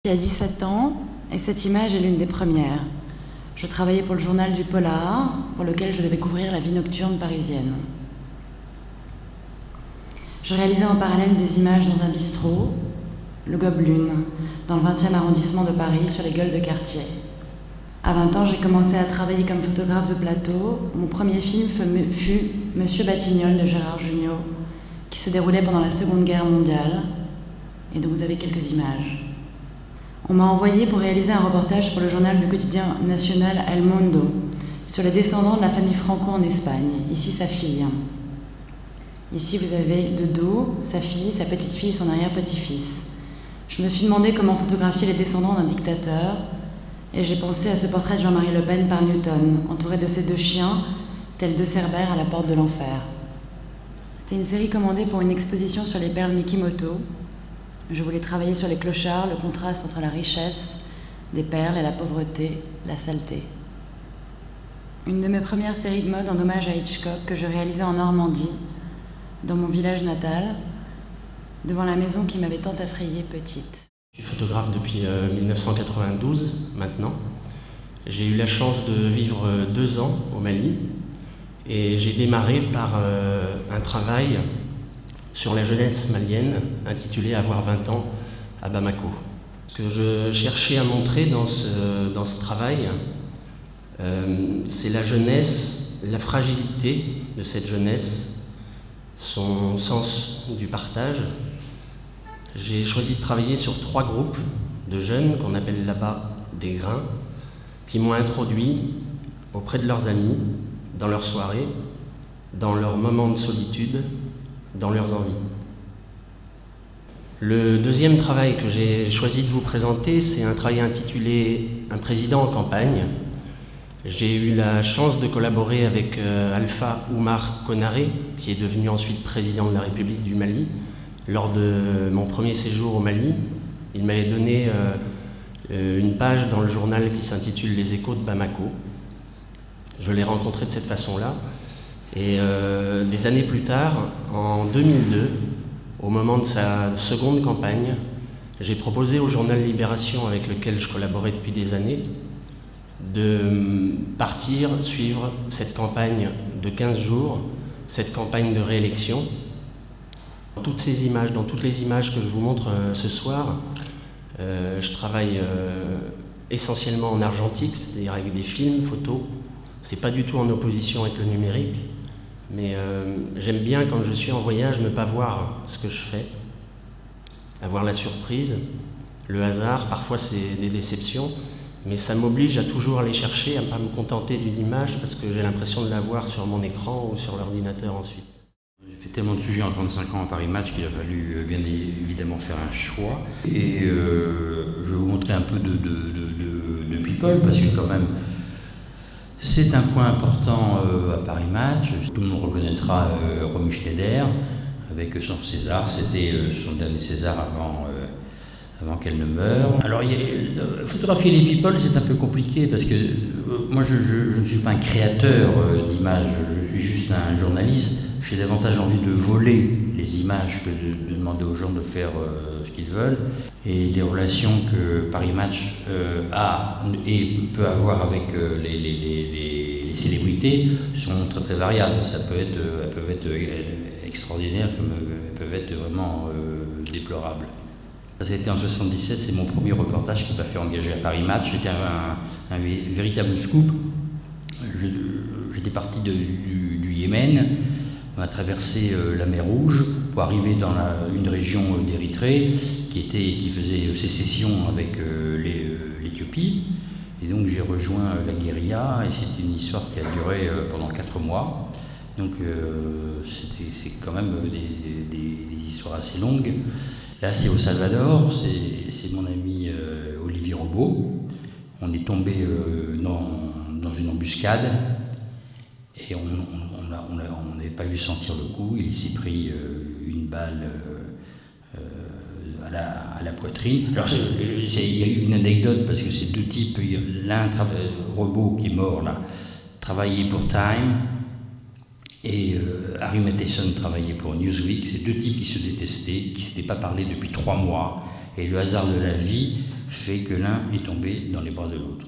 J'ai 17 ans et cette image est l'une des premières. Je travaillais pour le journal du Polar, pour lequel je devais couvrir la vie nocturne parisienne. Je réalisais en parallèle des images dans un bistrot, le Gobelune, dans le 20e arrondissement de Paris, sur les gueules de quartier. À 20 ans, j'ai commencé à travailler comme photographe de plateau. Mon premier film fut Monsieur Batignolles de Gérard Jugnot, qui se déroulait pendant la Seconde Guerre mondiale, et dont vous avez quelques images. On m'a envoyé pour réaliser un reportage pour le journal du quotidien national El Mundo sur les descendants de la famille Franco en Espagne, ici sa fille. Ici vous avez de dos sa fille, sa petite-fille et son arrière-petit-fils. Je me suis demandé comment photographier les descendants d'un dictateur et j'ai pensé à ce portrait de Jean-Marie Le Pen par Newton, entouré de ses deux chiens, tels deux cerbères à la porte de l'enfer. C'était une série commandée pour une exposition sur les perles Mikimoto. Je voulais travailler sur les clochards, le contraste entre la richesse des perles et la pauvreté, la saleté. Une de mes premières séries de mode en hommage à Hitchcock que je réalisais en Normandie, dans mon village natal, devant la maison qui m'avait tant effrayée petite. Je suis photographe depuis 1992 maintenant. J'ai eu la chance de vivre 2 ans au Mali et j'ai démarré par un travail sur la jeunesse malienne, intitulé « Avoir 20 ans à Bamako ». Ce que je cherchais à montrer dans ce travail, c'est la jeunesse, la fragilité de cette jeunesse, son sens du partage. J'ai choisi de travailler sur 3 groupes de jeunes qu'on appelle là-bas des grains, qui m'ont introduit auprès de leurs amis, dans leurs soirées, dans leurs moments de solitude, dans leurs envies. Le deuxième travail que j'ai choisi de vous présenter, c'est un travail intitulé « Un président en campagne ». J'ai eu la chance de collaborer avec Alpha Oumar Konaré, qui est devenu ensuite président de la République du Mali. Lors de mon premier séjour au Mali, il m'avait donné une page dans le journal qui s'intitule « Les échos de Bamako ». Je l'ai rencontré de cette façon-là. Et des années plus tard, en 2002, au moment de sa seconde campagne, j'ai proposé au journal Libération, avec lequel je collaborais depuis des années, de partir suivre cette campagne de 15 jours, cette campagne de réélection. Dans toutes les images que je vous montre ce soir, je travaille essentiellement en argentique, c'est-à-dire avec des films, photos. C'est pas du tout en opposition avec le numérique. Mais j'aime bien, quand je suis en voyage, ne pas voir ce que je fais, avoir la surprise, le hasard, parfois c'est des déceptions, mais ça m'oblige à toujours aller chercher, à ne pas me contenter d'une image parce que j'ai l'impression de la voir sur mon écran ou sur l'ordinateur ensuite. J'ai fait tellement de sujets en 35 ans à Paris Match qu'il a fallu bien évidemment faire un choix. Et je vais vous montrer un peu de people parce que quand même, c'est un point important à Paris Match. Tout le monde reconnaîtra Romy Schneider avec son César. C'était son dernier César avant qu'elle ne meure. Alors, photographier les people, c'est un peu compliqué parce que moi, je ne suis pas un créateur d'images, je suis juste un journaliste. J'ai davantage envie de voler les images que de demander aux gens de faire ce qu'ils veulent. Et les relations que Paris Match a et peut avoir avec les célébrités sont très très variables. Elles peuvent être extraordinaires comme elles peuvent être vraiment déplorables. Ça a été en 1977, c'est mon premier reportage qui m'a fait engager à Paris Match. C'était un véritable scoop. J'étais parti du Yémen. On a traversé la mer Rouge pour arriver dans une région d'Érythrée qui faisait sécession avec l'Éthiopie. Et donc j'ai rejoint la guérilla et c'était une histoire qui a duré pendant 4 mois. Donc c'est quand même des histoires assez longues. Là c'est au Salvador, c'est mon ami Olivier Robot. On est tombé dans une embuscade. Et on n'avait pas vu sentir le coup, il s'est pris une balle à la poitrine. Alors il y a eu une anecdote parce que ces 2 types, l'un Robot qui est mort là, travaillait pour Time et Harry Matheson travaillait pour Newsweek. Ces 2 types qui se détestaient, qui ne s'étaient pas parlé depuis 3 mois. Et le hasard de la vie fait que l'un est tombé dans les bras de l'autre.